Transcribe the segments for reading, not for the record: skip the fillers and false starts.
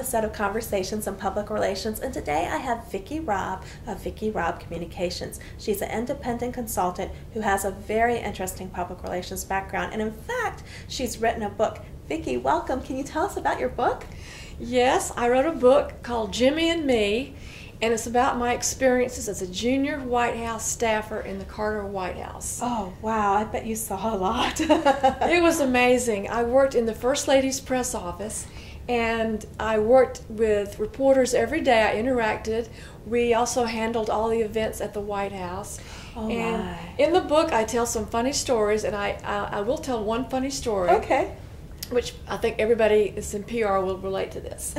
this set of conversations on public relations, and today I have VIcki Robb of VIcki Robb Communications. She's an independent consultant who has a very interesting public relations background, and in fact, she's written a book. VIcki, welcome. Can you tell us about your book? Yes, I wrote a book called Jimmy and Me, and it's about my experiences as a junior White House staffer in the Carter White House. Oh, wow. I bet you saw a lot. It was amazing. I worked in the First Lady's press office, and I worked with reporters every day. I interacted. We also handled all the events at the White House. Oh, and my. In the book, I tell some funny stories, and I will tell one funny story. Okay. Which I think everybody that's in PR will relate to this.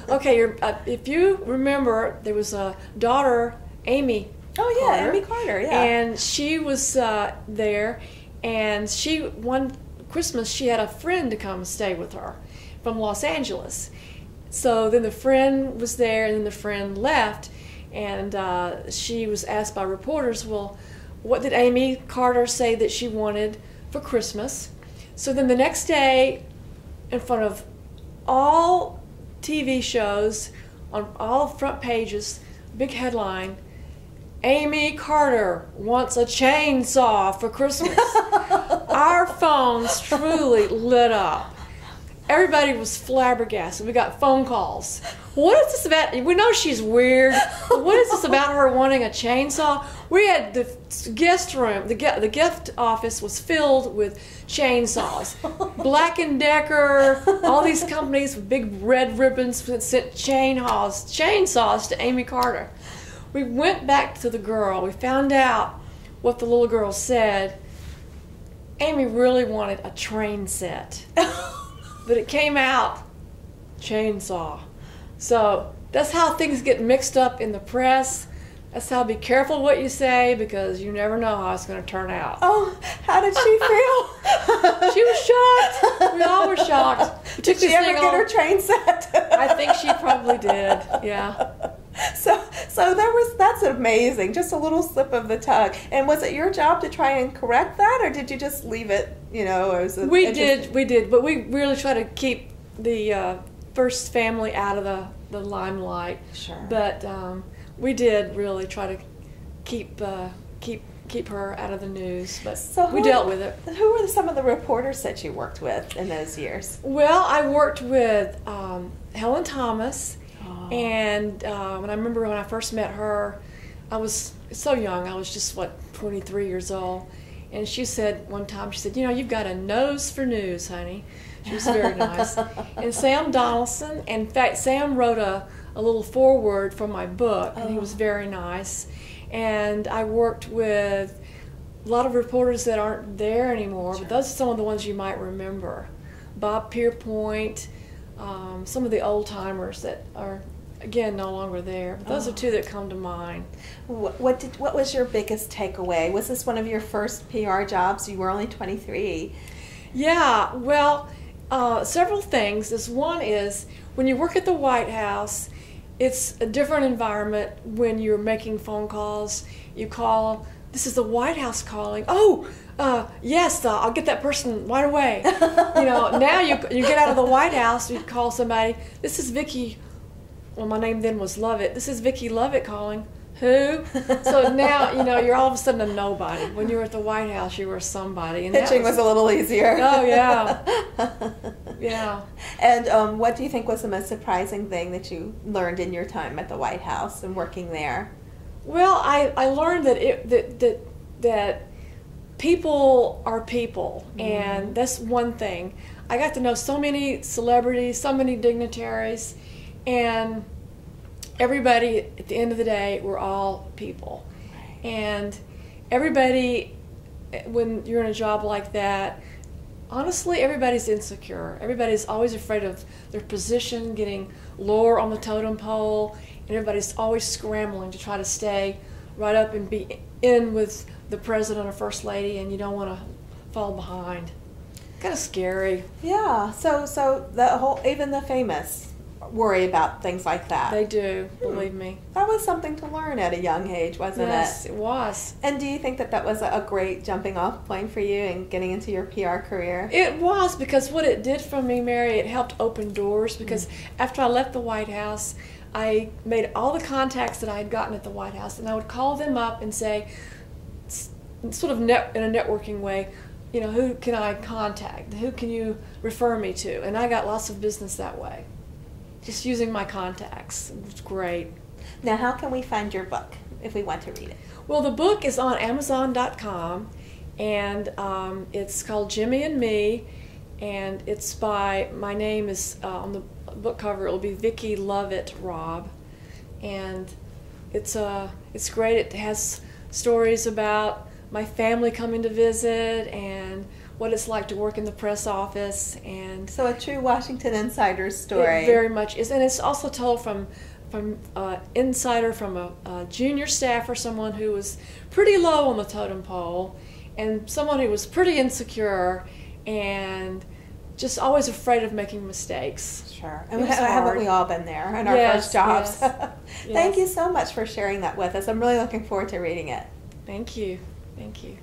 Okay, if you remember, there was a daughter, Amy. Oh yeah, Carter, Amy Carter, yeah. And she was there, and one Christmas she had a friend to come stay with her from Los Angeles. So then the friend was there, and then the friend left, and she was asked by reporters, well, what did Amy Carter say that she wanted for Christmas? So then the next day, in front of all TV shows, on all front pages, big headline, Amy Carter wants a chainsaw for Christmas. Our phones truly lit up. Everybody was flabbergasted. We got phone calls. What is this about? We know she's weird, but what is this about her wanting a chainsaw? We had the guest room, the gift office was filled with chainsaws. Black & Decker, all these companies with big red ribbons sent chainsaws to Amy Carter. We went back to the girl. We found out what the little girl said. Amy really wanted a train set. But it came out chainsaw. So that's how things get mixed up in the press. That's how be careful what you say, because you never know how it's going to turn out. Oh, how did she feel? She was shocked. We all were shocked. Did she ever get her train set? I think she probably did. Yeah. So that's amazing. Just a little slip of the tongue. And was it your job to try and correct that, or did you just leave it? We did, but we really try to keep the first family out of the limelight. Sure. But we did really try to keep her out of the news. But we dealt with it. Who were some of the reporters that you worked with in those years? Well, I worked with Helen Thomas. And I remember when I first met her, I was so young. I was just, 23 years old. And she said one time, she said, you've got a nose for news, honey. She was very nice. And Sam Donaldson, in fact, Sam wrote a little foreword for my book, and he was very nice. And I worked with a lot of reporters that aren't there anymore, but those are some of the ones you might remember. Bob Pierpoint, some of the old-timers that are, again, no longer there. But those are two that come to mind. What was your biggest takeaway? Was this one of your first PR jobs? You were only 23. Yeah, well, several things. This one is, when you work at the White House, it's a different environment when you're making phone calls. You call, this is the White House calling. Oh, yes, I'll get that person right away. Now you get out of the White House, you call somebody, this is VIcki. Well, my name then was Lovett. This is VIcki Lovett calling. Who? So now, you're all of a sudden a nobody. When you were at the White House, you were somebody. And pitching was a little easier. Oh, yeah. Yeah. And what do you think was the most surprising thing that you learned in your time at the White House and working there? Well, I learned that people are people, and that's one thing. I got to know so many celebrities, so many dignitaries, and everybody, at the end of the day, we're all people. Right. And everybody, when you're in a job like that, honestly, everybody's insecure. Everybody's always afraid of their position getting lower on the totem pole, and everybody's always scrambling to try to stay right up and be in with the president or first lady, and you don't want to fall behind. Kind of scary. Yeah. So the whole, even the famous worry about things like that. They do, believe me. That was something to learn at a young age, wasn't it? Yes, it was. And do you think that that was a great jumping off point for you in getting into your PR career? It was, because what it did for me, Mary, it helped open doors, because after I left the White House, I made all the contacts that I had gotten at the White House, and I would call them up and say, sort of in a networking way, you know, who can I contact? Who can you refer me to? And I got lots of business that way, just using my contacts. It was great. Now, how can we find your book if we want to read it? Well, the book is on Amazon.com, and it's called Jimmy and Me, and it's by, my name is on the book cover, it'll be VIcki Robb, and it's great. It has stories about my family coming to visit and what it's like to work in the press office, and so a true Washington insider story. It very much is, and it's also told from insider, from a junior staffer, someone who was pretty low on the totem pole, and someone who was pretty insecure and just always afraid of making mistakes. Sure. And haven't we all been there in our first jobs? Yes. Thank you so much for sharing that with us. I'm really looking forward to reading it. Thank you. Thank you.